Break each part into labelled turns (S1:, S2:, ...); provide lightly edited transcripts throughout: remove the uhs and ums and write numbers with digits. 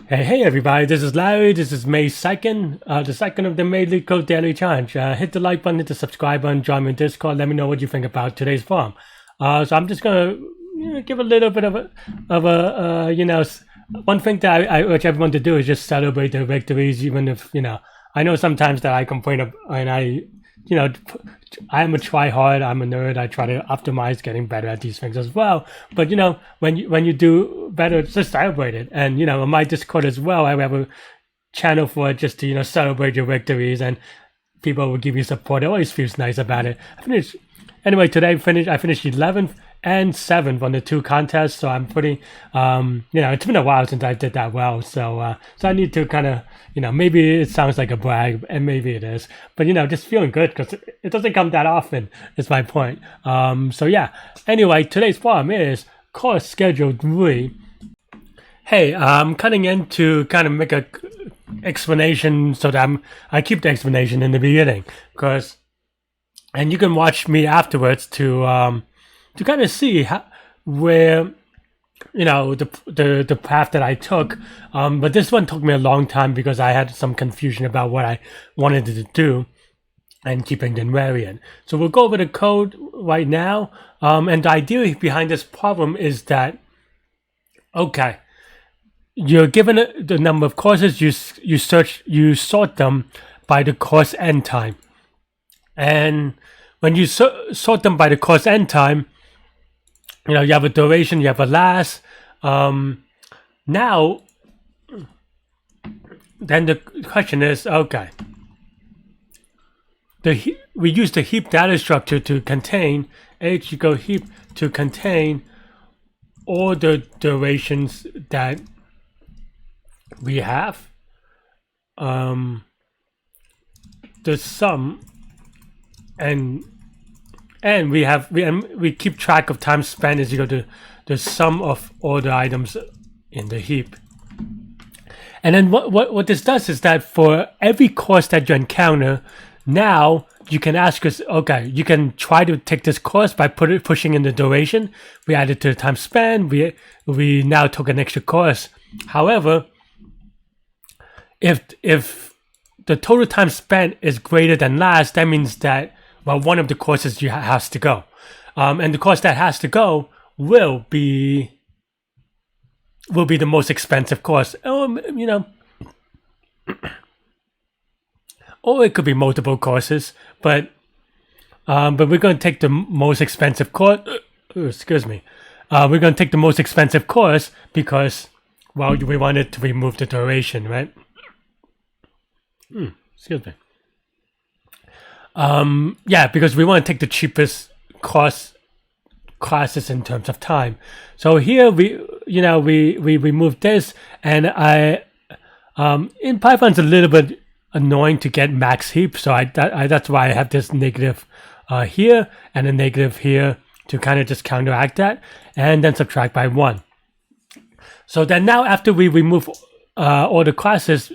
S1: Hey everybody, this is Larry. This is May 2nd, the second of the May Leetcode Daily Challenge. Hit the like button, hit the subscribe button, join me in Discord, let me know what you think about today's farm. So I'm just gonna give a little bit of one thing that I urge everyone to do is just celebrate their victories, even if, I know sometimes that I complain and I'm a try hard, I'm a nerd, I try to optimize getting better at these things as well. But when you do better, just celebrate it. And on my Discord as well, I have a channel for it just to celebrate your victories, and people will give you support. It always feels nice about it. Today I finished 11th and 7th on the 2 contests, so I'm pretty it's been a while since I did that well, so I need to kind of maybe it sounds like a brag, and maybe it is, but just feeling good because it doesn't come that often is my point. So yeah, anyway, today's farm is course schedule 3. Hey, I'm cutting in to kind of make a explanation so that I keep the explanation in the beginning, and you can watch me afterwards to kind of see where the path that I took. But this one took me a long time because I had some confusion about what I wanted to do and keeping the invariant. So we'll go over the code right now. And the idea behind this problem is that, okay, you're given the number of courses, you sort them by the course end time. And when you sort them by the course end time, you have a duration, you have a last. Now, then the question is, okay, we use the heap data structure to contain h equal heap to contain all the durations that we have. The sum and we keep track of time spent is equal to the sum of all the items in the heap. And then what this does is that for every course that you encounter, now you can ask us, okay, you can try to take this course by pushing in the duration. We added to the time span. We now took an extra course. However, if the total time spent is greater than last, that means that one of the courses has to go, and the course that has to go will be the most expensive course. Or it could be multiple courses, but we're going to take the most expensive course. Excuse me. We're going to take the most expensive course because, we wanted to remove the duration, right? Excuse me. Yeah, because we want to take the cheapest classes in terms of time. So here we remove this, and in Python it's a little bit annoying to get max heap, so that's why I have this negative here and a negative here to kind of just counteract that, and then subtract by 1. So then now after we remove all the classes,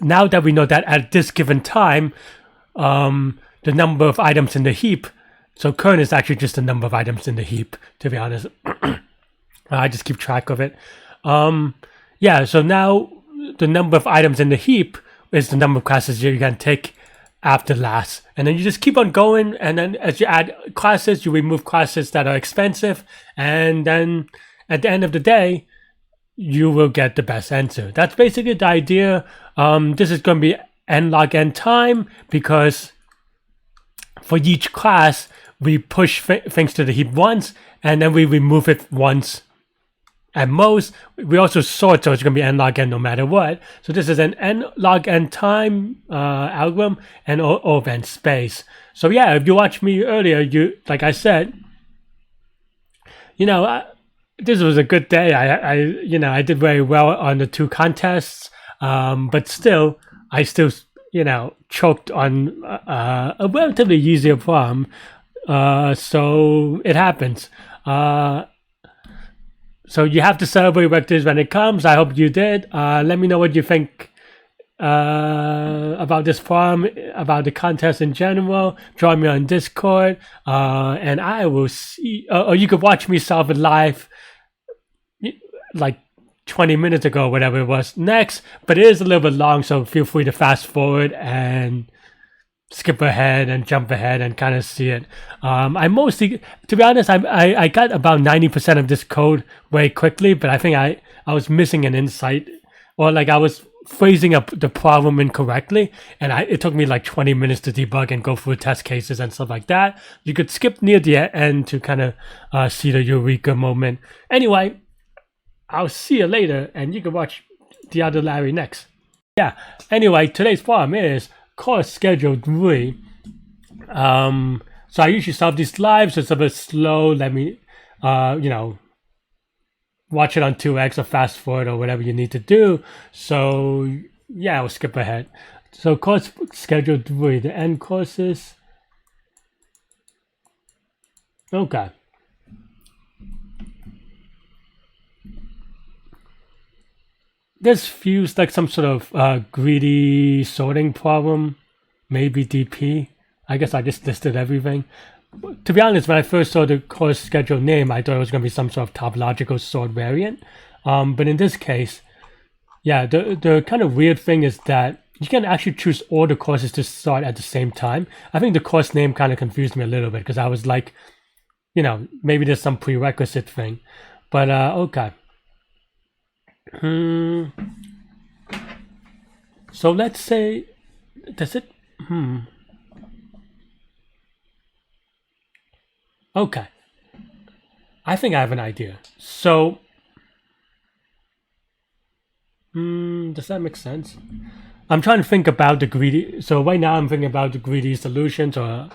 S1: now that we know that at this given time, the number of items in the heap, so current is actually just the number of items in the heap, to be honest. I just keep track of it. Yeah, so now the number of items in the heap is the number of classes you can take after last. And then you just keep on going, and then as you add classes, you remove classes that are expensive, and then at the end of the day, you will get the best answer. That's basically the idea. This is going to be n log n time, because for each class, we push things to the heap once, and then we remove it once at most. We also sort, so it's going to be n log n no matter what. So this is an n log n time algorithm and O of n space. So yeah, if you watched me earlier, like I said, this was a good day. I did very well on the 2 contests, but still, I still choked on a relatively easier problem. So it happens. So you have to celebrate victories when it comes. I hope you did. Let me know what you think about this farm, about the contest in general. Join me on Discord, and I will see. Or you could watch me solve it live, like 20 minutes ago, whatever it was next, but it is a little bit long, so feel free to fast forward and skip ahead and jump ahead and kind of see it. I mostly, to be honest, I got about 90% of this code very quickly, but I think I was missing an insight, or like I was phrasing up the problem incorrectly, and it took me like 20 minutes to debug and go through test cases and stuff like that. You could skip near the end to kind of see the eureka moment. Anyway, I'll see you later, and you can watch the other Larry next. Yeah, anyway, today's problem is course schedule 3. So I usually solve these live, so it's a bit slow. Let me, watch it on 2x or fast forward or whatever you need to do. So yeah, I'll skip ahead. So course schedule 3, the end courses. Okay. This feels like some sort of greedy sorting problem, maybe DP. I guess I just listed everything. To be honest, when I first saw the course schedule name, I thought it was going to be some sort of topological sort variant. But in this case, yeah, the kind of weird thing is that you can actually choose all the courses to start at the same time. I think the course name kind of confused me a little bit because I was like, maybe there's some prerequisite thing. But okay. So let's say, does it? Okay. I think I have an idea. So, does that make sense? I'm trying to think about the greedy. So right now I'm thinking about the greedy solutions, and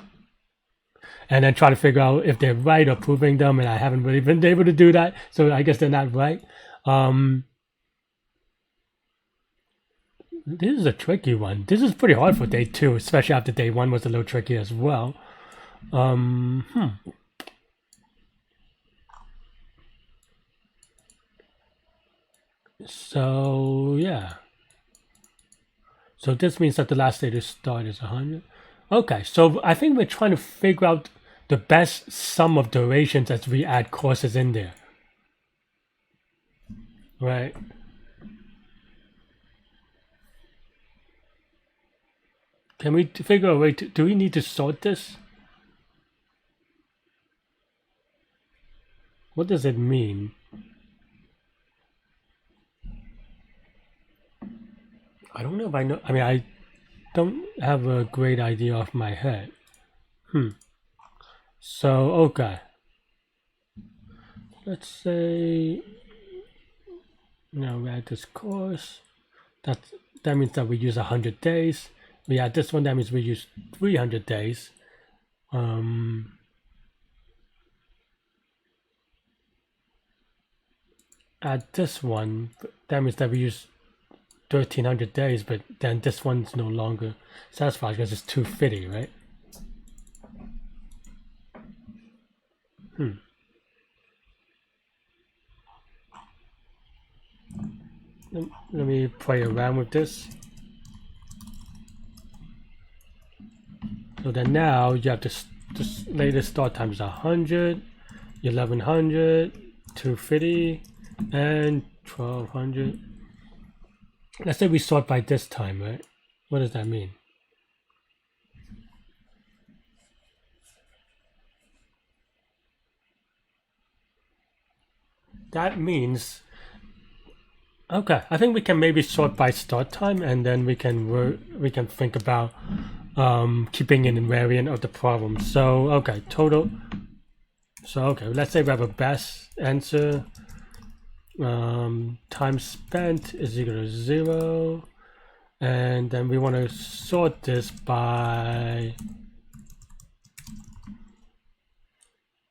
S1: then try to figure out if they're right or proving them, and I haven't really been able to do that. So I guess they're not right. This is a tricky one. This is pretty hard for day 2, especially after day 1 was a little tricky as well. So yeah. So this means that the last day to start is 100. Okay, so I think we're trying to figure out the best sum of durations as we add courses in there. Right. Can we figure a way to, do we need to sort this? What does it mean? I don't know if I know. I mean, I don't have a great idea off my head. So, okay. Let's say, now we add this course. That means that we use 100 days. We add this one, that means we use 300 days. Add this one, that means that we use 1300 days, but then this one's no longer satisfied because it's 250, right? Let me play around with this. So then now you have this latest start time is 100, 1100, 250, and 1200. Let's say we sort by this time, right? What does that mean? That means, okay, I think we can maybe sort by start time, and then we can think about keeping an invariant of the problem. So okay, total. So okay, let's say we have a best answer. Time spent is equal to 0, and then we want to sort this by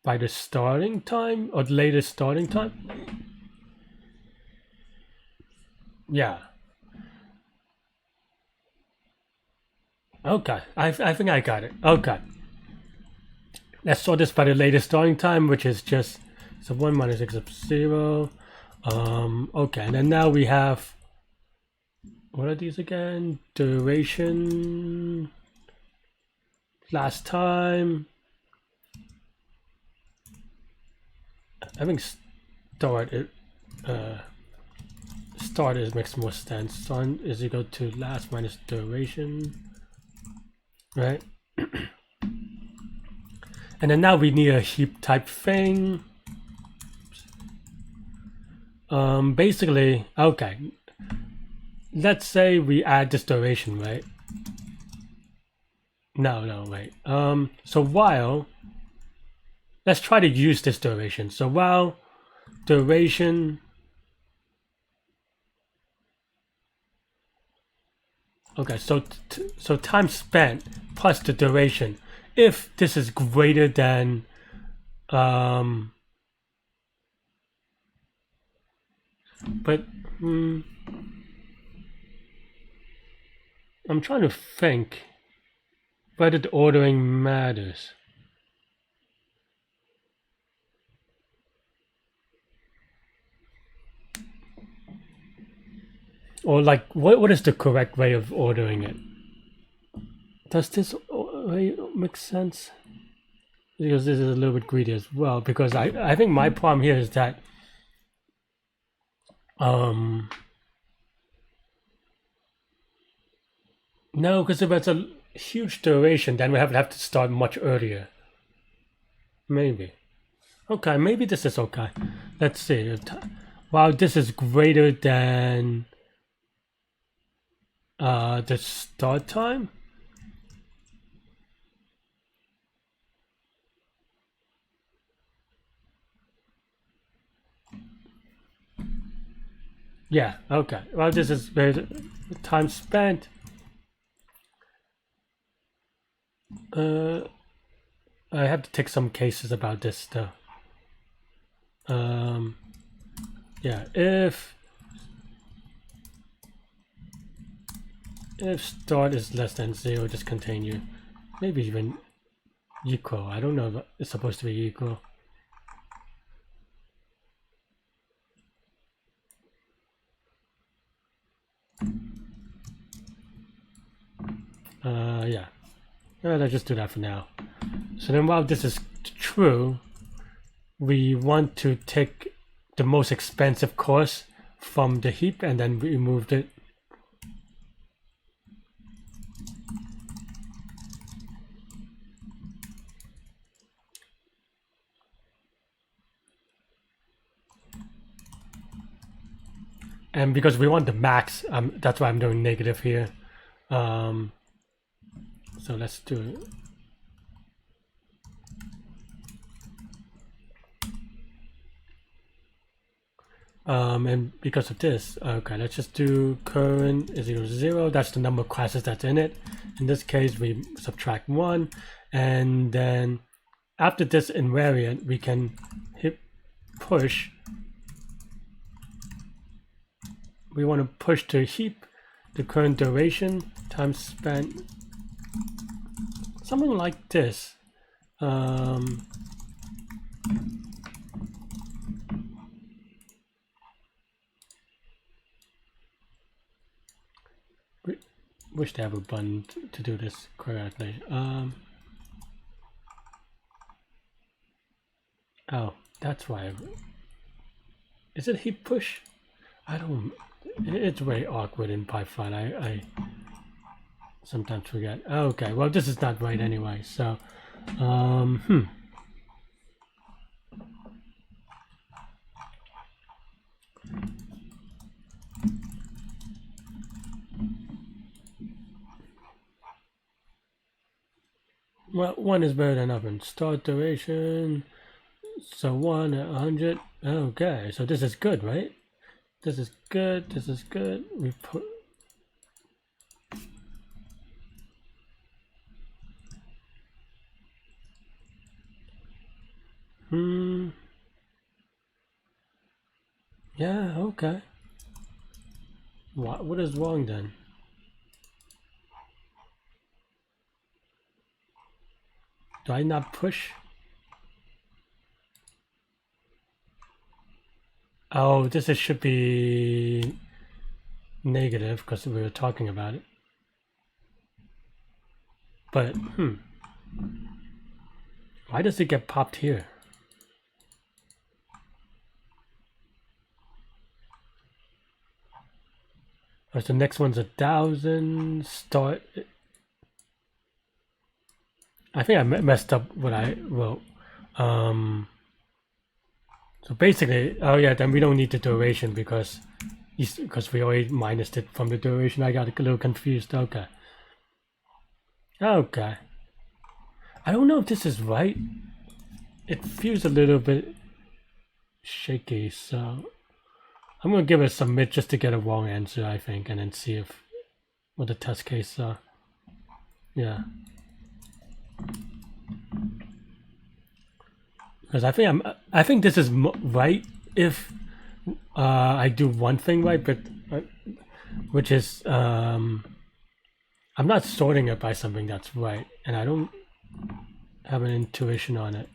S1: the starting time or the latest starting time. Yeah. Okay, I think I got it. Okay. Let's sort this by the latest starting time, which is just, so 1 minus x of 0. Okay, and then now we have, what are these again? Duration, last time. I think start it. start makes more sense. Start is equal to last minus duration, right? And then now we need a heap type thing. Basically, okay. Let's say we add this duration, right? No, wait. So while, let's try to use this duration. So while duration, okay, so time spent plus the duration. If this is greater than, but I'm trying to think whether the ordering matters. Or like, what is the correct way of ordering it? Does this way make sense? Because this is a little bit greedy as well. Because I think my problem here is that no, because if it's a huge duration, then we have to start much earlier. Maybe. Okay, maybe this is okay. Let's see. Wow, this is greater than the start time. Yeah, okay. Well, this is greater time spent. I have to take some cases about this though. Yeah, if start is less than 0, just continue. Maybe even equal. I don't know if it's supposed to be equal. Yeah. Let's just do that for now. So then while this is true, we want to take the most expensive course from the heap and then remove it. And because we want the max, that's why I'm doing negative here. So let's do it. And because of this, okay, let's just do current is equal to 0. That's the number of classes that's in it. In this case, we subtract 1. And then after this invariant, we can hit push. We want to push to heap the current duration, time spent, something like this. Wish they have a button to do this correctly. Oh, that's why. Is it heap push? I don't. It's very awkward in Python. I sometimes forget. Okay, well this is not right anyway. So, well, 1 is better than oven. Start duration. So 1 at 100. Okay, so this is good, right? This is good. This is good. We put. Yeah. Okay. What is wrong then? Do I not push? Oh, this should be negative because we were talking about it. But, why does it get popped here? Right, so next one's 1,000 start. I think I messed up what I wrote. So basically, oh yeah, then we don't need the duration because we already minused it from the duration. I got a little confused. Okay. Okay. I don't know if this is right. It feels a little bit shaky, so I'm gonna give it a submit just to get a wrong answer, I think, and then see if what the test case are. Yeah. Because I think this is right if I do one thing right, but which is I'm not sorting it by something that's right, and I don't have an intuition on it.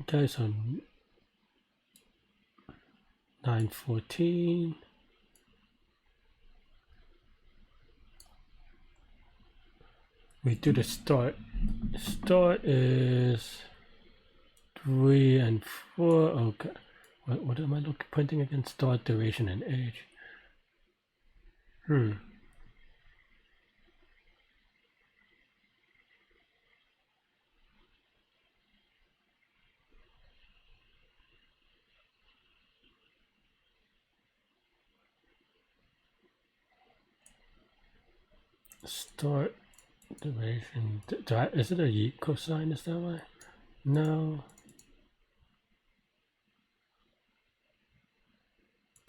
S1: Okay, so 914. We do the start. Start is 3 and 4. Okay. What am I pointing against? Start, duration, and age. Start, duration. Is it a cosine? Is that why? No.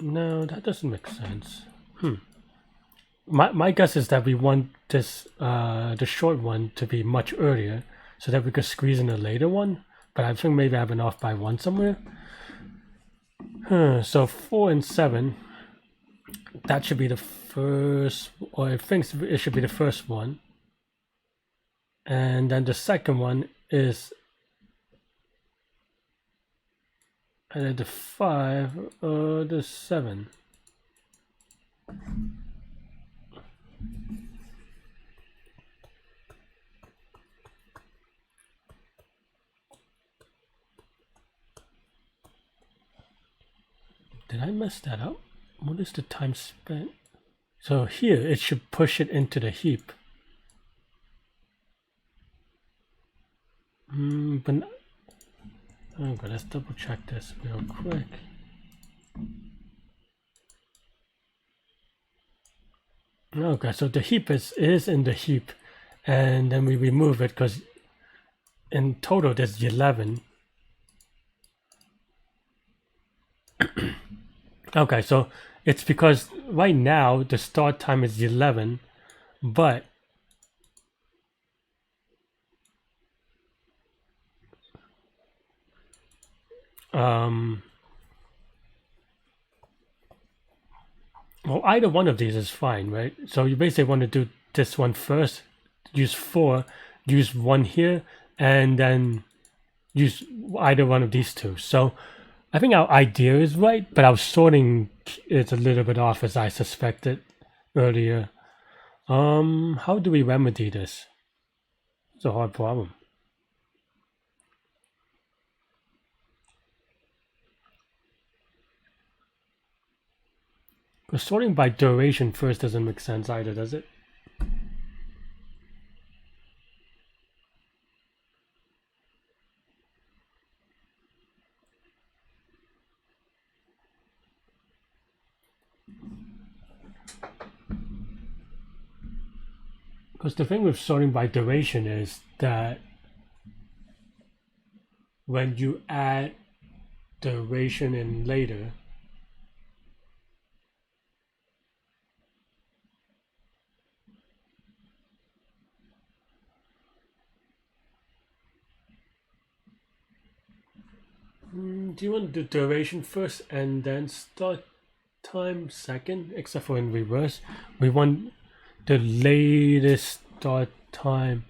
S1: No, that doesn't make sense. My guess is that we want this the short one to be much earlier so that we could squeeze in a later one. But I think maybe I have an off by one somewhere. So 4 and 7. That should be the first, or I think it should be the first one. And then the second one is either the 5 or the 7. Did I mess that up? What is the time spent? So here, it should push it into the heap. But okay, let's double check this real quick. Okay, so the heap is in the heap, and then we remove it because in total there's 11. Okay, so it's because right now the start time is 11, but well, either one of these is fine, right? So you basically want to do this one first, use 4, use 1 here, and then use either one of these two. So I think our idea is right, but our sorting is a little bit off as I suspected earlier. How do we remedy this? It's a hard problem. Because sorting by duration first doesn't make sense either, does it? Because the thing with sorting by duration is that when you add duration in later, do you want to do duration first and then start time second? Except for in reverse, we want the latest start time.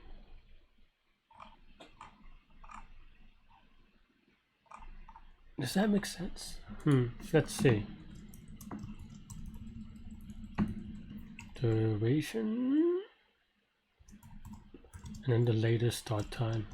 S1: Does that make sense? Let's see. duration, and then the latest start time.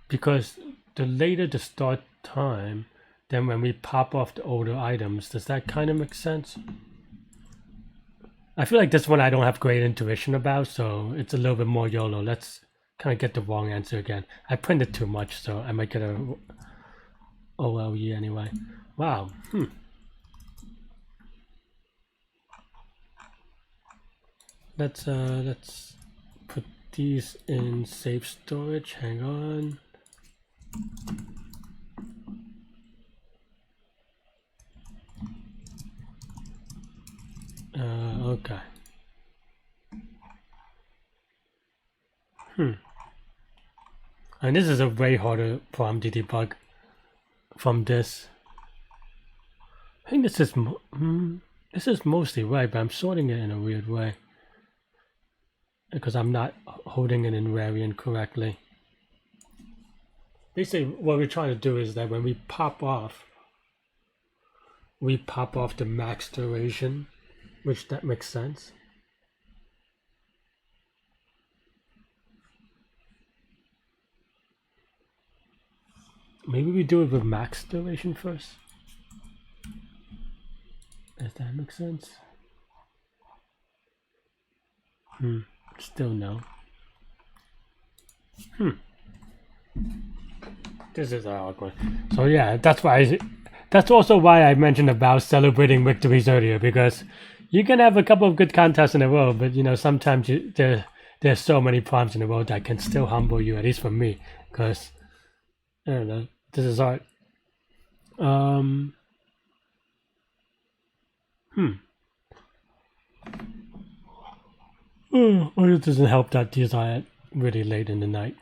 S1: Because the later the start time, then when we pop off the older items, does that kind of make sense? I feel like this one I don't have great intuition about, so it's a little bit more YOLO. Let's kind of get the wrong answer again. I printed too much, so I might get a OLE anyway. Wow. Let's put these in safe storage. Hang on. Okay. And this is a way harder problem to debug from this. I think this is mostly right, but I'm sorting it in a weird way because I'm not holding an invariant correctly. Basically, what we're trying to do is that when we pop off the max duration, which that makes sense. Maybe we do it with max duration first. Does that make sense? Still no. This is an awkward. So yeah, that's also why I mentioned about celebrating victories earlier, because you can have a couple of good contests in a row, but you know sometimes there's so many problems in a row that can still humble you, at least for me, because I don't know. This is art. Or it doesn't help that these are really late in the night.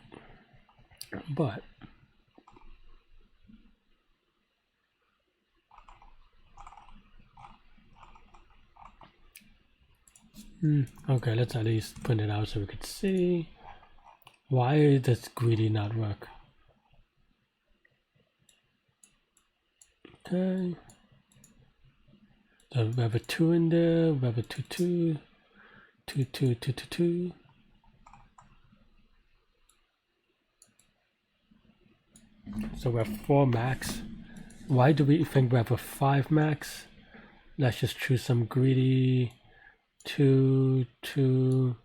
S1: But okay, let's at least print it out so we could see. Why does greedy not work? Okay. So we have a 2 in there, we have a 2, 2, 2, 2, 2, 2, 2. So we have 4 max. Why do we think we have a 5 max? Let's just choose some greedy 2, 2.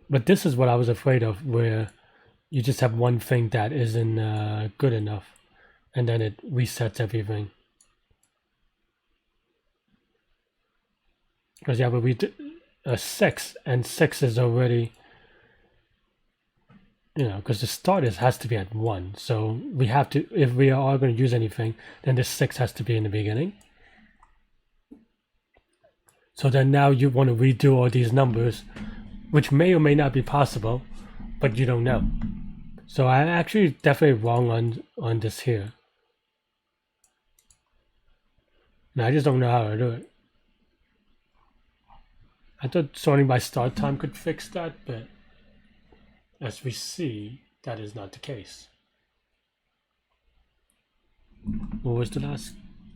S1: But this is what I was afraid of, where you just have one thing that isn't good enough, and then it resets everything. Because yeah, but we did a 6, and 6 is already, you know, because the starters has to be at 1. So we have to, if we are going to use anything, then the 6 has to be in the beginning. So then now you want to redo all these numbers, which may or may not be possible, but you don't know. So I'm actually definitely wrong on this here. And I just don't know how to do it. I thought sorting by start time could fix that, but as we see, that is not the case. What was the last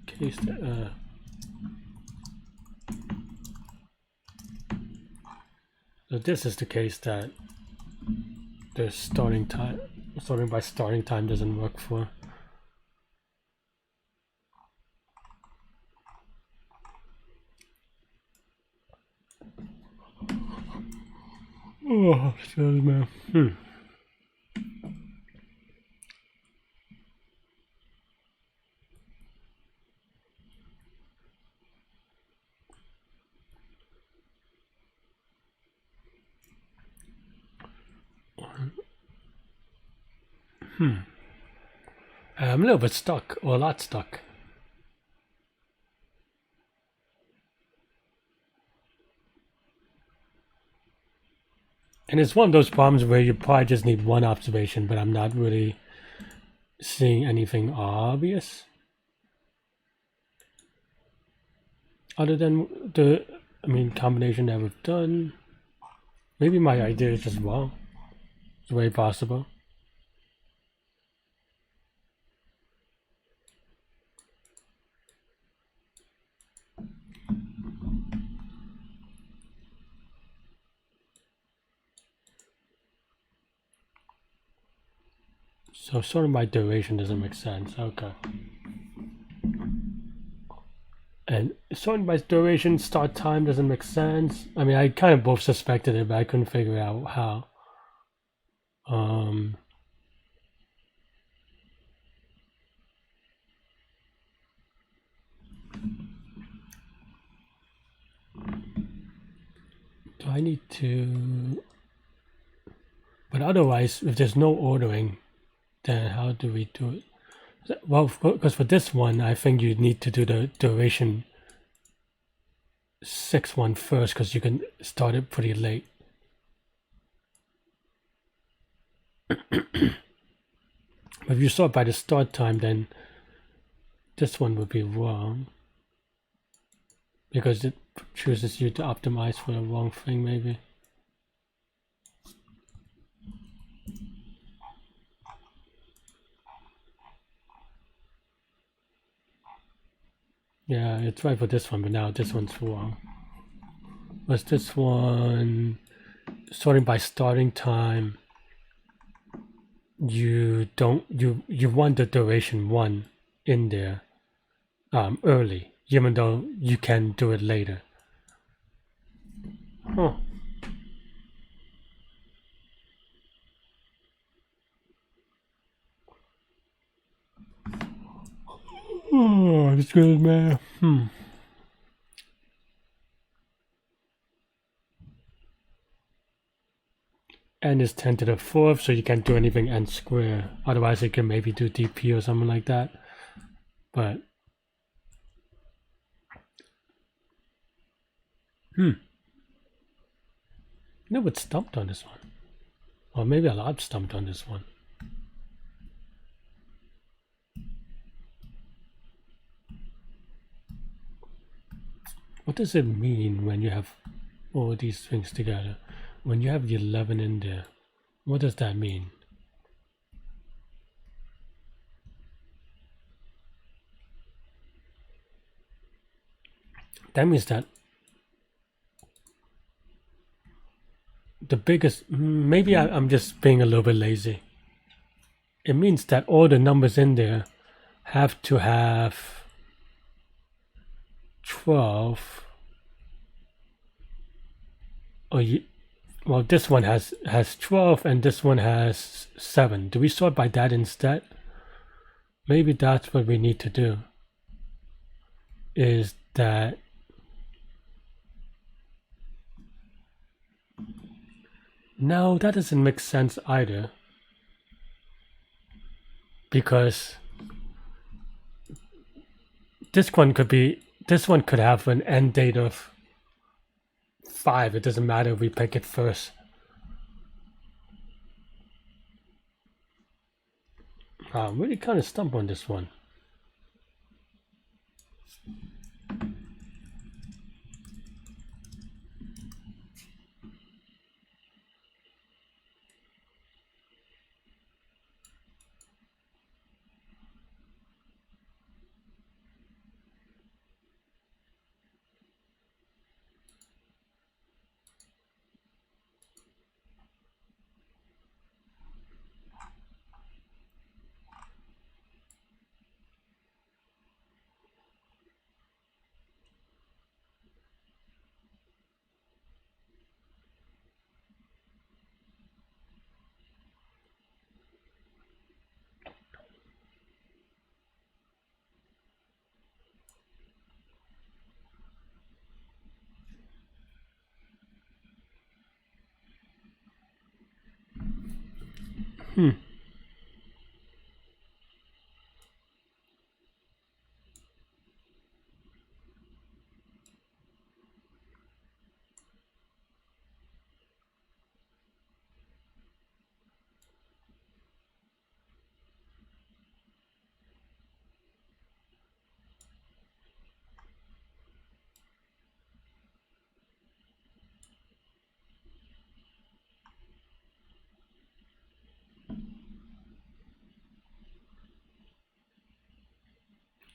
S1: case? So this is the case that the sorting by starting time doesn't work for. Oh, excuse me. I'm a little bit stuck, or a lot stuck. And it's one of those problems where you probably just need one observation, but I'm not really seeing anything obvious. Other than the, combination that we've done. Maybe my idea is just wrong. It's very possible. So sorting by duration doesn't make sense. Okay. And sorting by duration, start time doesn't make sense. I mean, I kind of both suspected it, but I couldn't figure out how. Do I need to? But otherwise, if there's no ordering, then how do we do it? Well, because for this one, I think you need to do the duration 6 one first, because you can start it pretty late. If you sort by the start time, then this one would be wrong, because it chooses you to optimize for the wrong thing, maybe. Yeah, it's right for this one, but now this one's wrong. Was this one sorting by starting time? You don't you want the duration 1 in there early, even though you can do it later. Huh. Oh, that's good, man. N is 10 to the 4th, so you can't do anything n square. Otherwise, you can maybe do dp or something like that. But never stumped on this one. Or maybe a lot stumped on this one. What does it mean when you have all these things together? When you have the 11 in there, what does that mean? That means that the biggest, maybe I'm just being a little bit lazy. It means that all the numbers in there have to have 12. Or well, this one has 12 and this one has 7. Do we sort by that instead? Maybe that's what we need to do. Is that no, that doesn't make sense either. Because this one could have an end date of 5. It doesn't matter if we pick it first. I'm really kind of stumped on this one.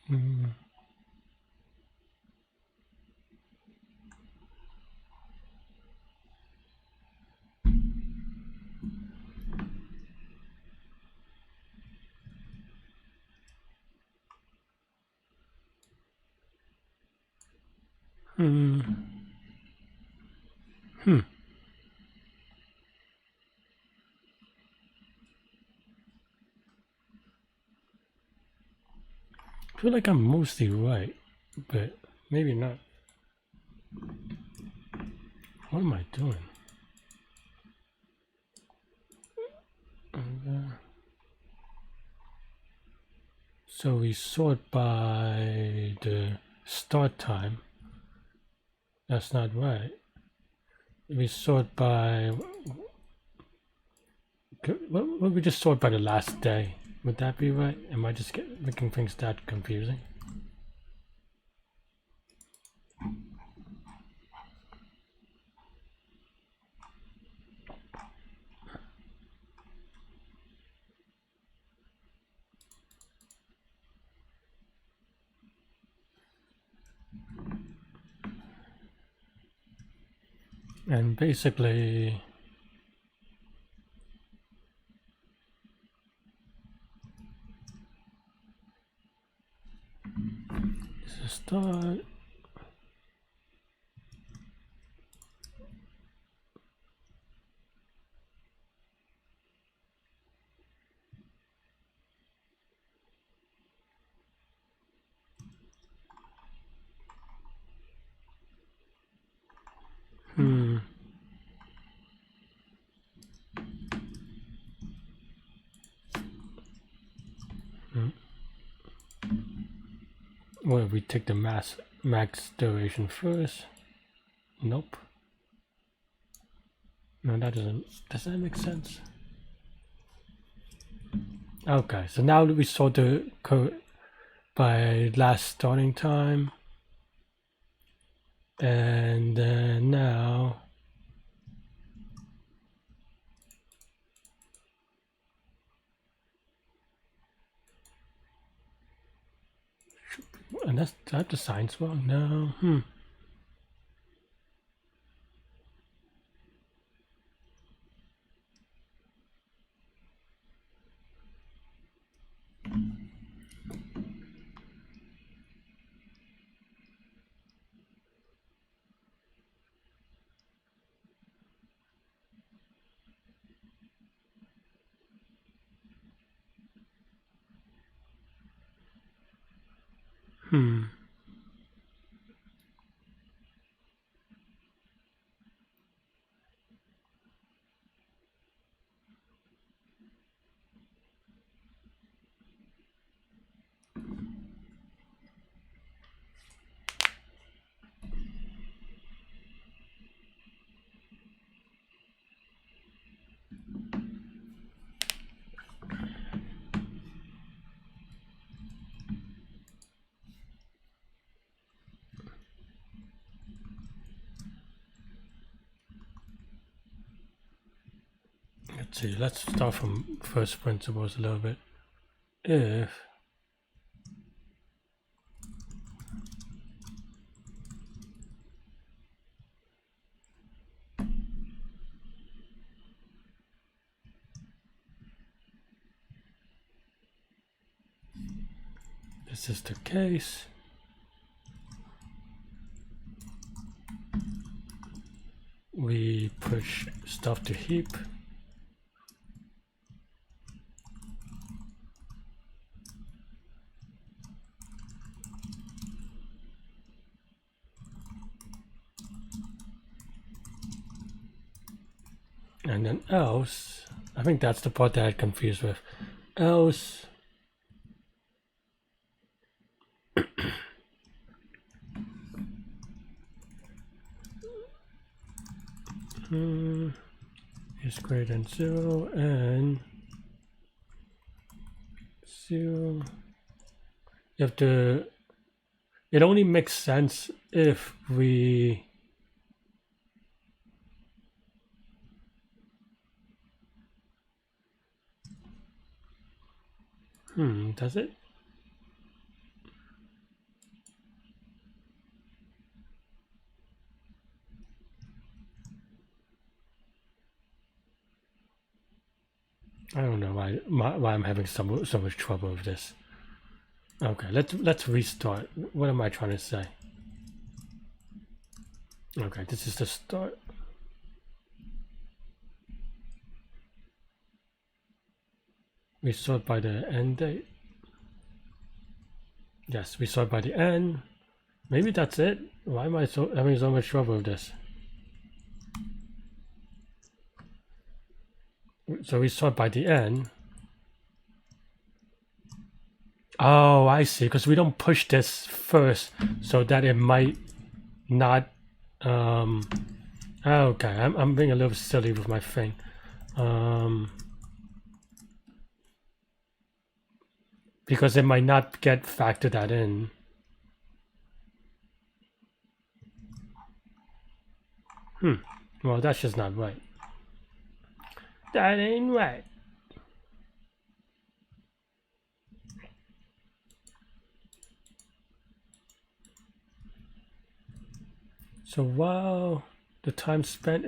S1: Hmm. Hmm. Hmm. I feel like I'm mostly right, but maybe not. What am I doing? So we sort by the start time. That's not right. We sort by. What would we just sort by the last day? Would that be right? Am I just making things that confusing? And basically, this is start. Hmm. Hmm. Well, we take the max duration first. Nope. No, that doesn't. Does that make sense? Okay, so now we sort the code by last starting time, and then now. And that's that the sign's wrong? No. Hmm. Hmm. Let's see. Let's start from first principles a little bit. If this is the case, we push stuff to heap. And then else, I think that's the part that I got confused with. Else, is greater than 0 and 0. You have to. It only makes sense if we. Does it? I don't know why I'm having so much trouble with this. Okay, let's restart. What am I trying to say? Okay, this is the start. We sort by the end date. Yes, we sort by the end. Maybe that's it. Why am I having so much trouble with this? So we sort by the end. Oh, I see. Because we don't push this first, so that it might not. Okay, I'm being a little silly with my thing. Because it might not get factored that in. Well, that's just not right. That ain't right. So while the time spent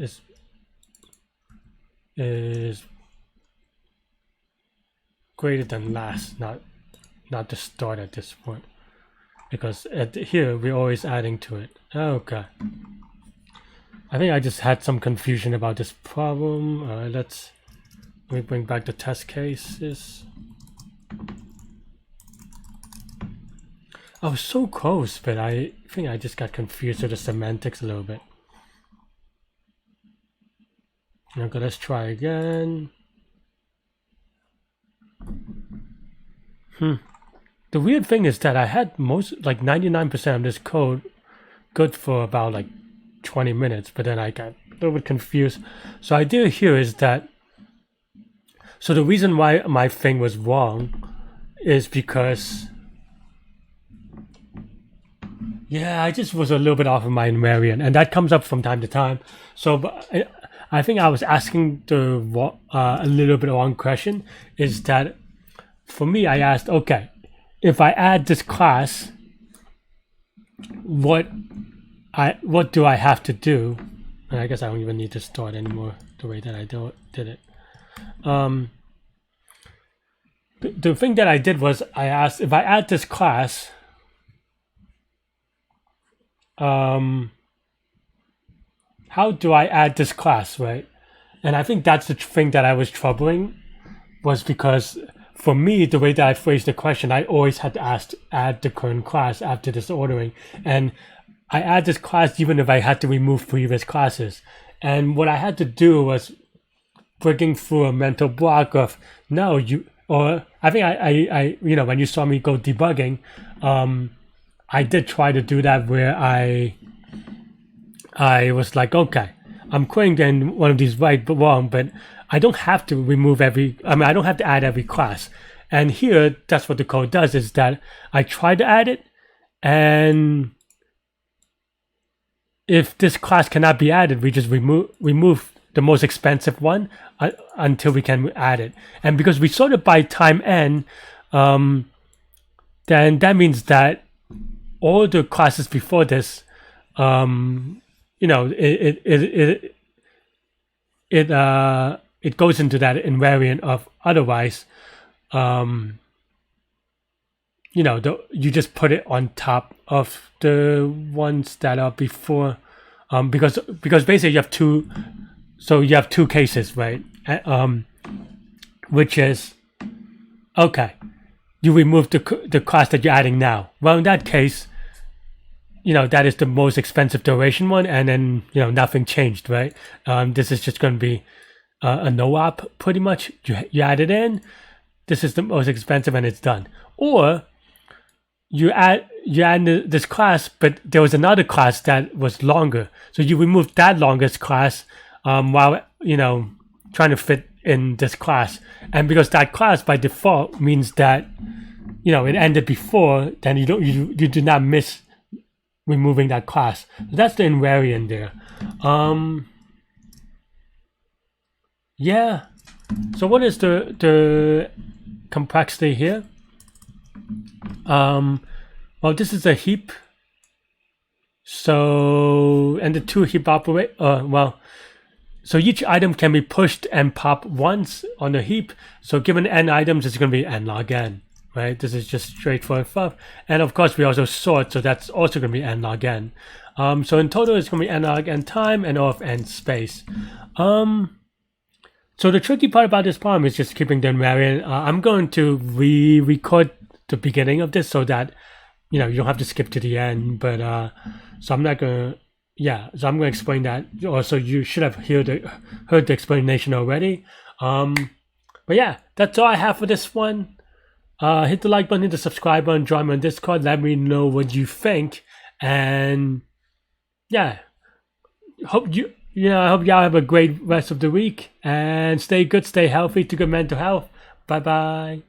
S1: is greater than last, not the start at this point, because here we're always adding to it. Okay. I think I just had some confusion about this problem. Let me bring back the test cases. I was so close, but I think I just got confused with the semantics a little bit. Okay, let's try again. The weird thing is that I had like 99% of this code good for about like 20 minutes, but then I got a little bit confused. So the idea here is that, so the reason why my thing was wrong is because, yeah, I just was a little bit off of my invariant, and that comes up from time to time. So I think I was asking a little bit wrong question, is that for me, I asked, okay, if I add this class, what do I have to do? And I guess I don't even need to start anymore the way that I did it. The thing that I did was I asked, if I add this class, how do I add this class, right? And I think that's the thing that I was troubling, was because for me, the way that I phrased the question, I always had to add the current class after this ordering. And I add this class even if I had to remove previous classes. And what I had to do was breaking through a mental block of, no, I think I when you saw me go debugging, I did try to do that where I was like, okay, I'm quitting getting one of these right but wrong, but I don't have to remove I don't have to add every class. And here, that's what the code does, is that I try to add it, and if this class cannot be added, we just remove the most expensive one until we can add it. And because we sorted by time n, then that means that all the classes before this, it goes into that invariant of otherwise, you just put it on top of the ones that are before, because basically you have two cases, right? Which is, okay, you remove the class that you're adding now. Well, in that case, that is the most expensive duration one, and then nothing changed, right? This is just going to be a no-op pretty much. You add it in, this is the most expensive, and it's done. Or you add this class, but there was another class that was longer, so you remove that longest class while trying to fit in this class. And because that class by default means that it ended before, then you do not miss removing that class. So that's the invariant there. Yeah. So what is the complexity here? Well, this is a heap. So, and the two heap operate. so each item can be pushed and popped once on the heap. So given n items, it's going to be n log n, right? This is just straightforward stuff. And of course, we also sort, so that's also going to be n log n. So in total, it's going to be n log n time and O of n space. So the tricky part about this problem is just keeping the invariant. I'm going to re-record the beginning of this so that you don't have to skip to the end. But so I'm not going to. Yeah, so I'm going to explain that. Also, you should have heard the explanation already. But yeah, that's all I have for this one. Hit the like button, hit the subscribe button, join me on Discord. Let me know what you think. And yeah, I hope y'all have a great rest of the week. And stay good, stay healthy, to good mental health. Bye-bye.